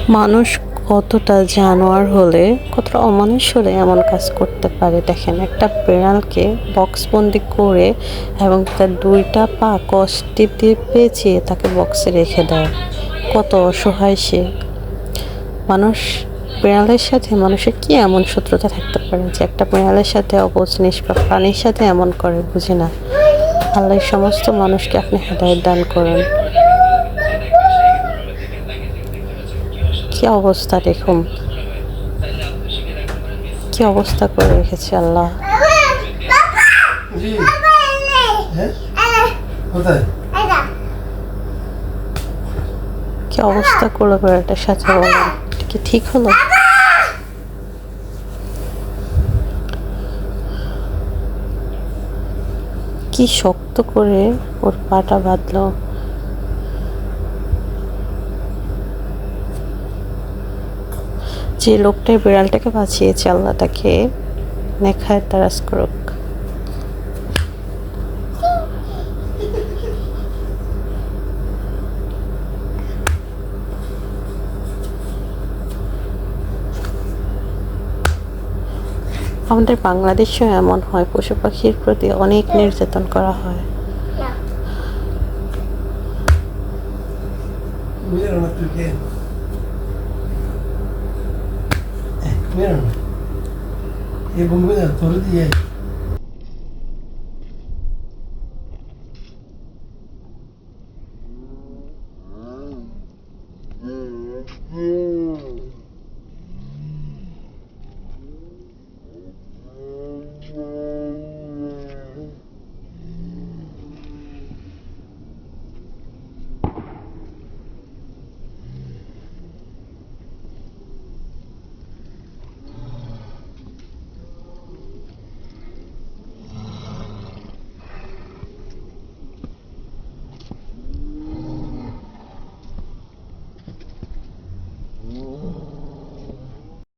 মানুষ কতটা জানোয়ার হলে, কতটা অমানুষ হলে এমন কাজ করতে পারে। দেখেন, একটা বিড়ালকে বক্সবন্দি করে এবং তার দুইটা পা কষ্টে দিয়ে পেঁচিয়ে তাকে বক্সে রেখে দেয়। কত অসহায় সে। মানুষ, বিড়ালের সাথে মানুষের কি এমন শত্রুতা থাকতে পারে যে একটা বিড়ালের সাথে অবুঝ নিষ্পাপ প্রাণীর সাথে এমন করে, বুঝি না। আল্লাহ সমস্ত মানুষকে আপনি হেদায়েত দান করেন। কি অবস্থা দেখুন, কি অবস্থা করে রেখেছে আল্লাহ। কি অবস্থা করলো বেড়াটার সাথে, বলেন কি ঠিক হলো? কি শক্ত করে ওর পাটা বাঁধলো। যে লোকটাই বিড়ালটাকে বাঁচিয়েছে, আল্লাহ তাকে নেখায় তারাস করুক। আমাদের বাংলাদেশেও এমন হয়, পশু পাখির প্রতি অনেক নির্যাতন করা হয়।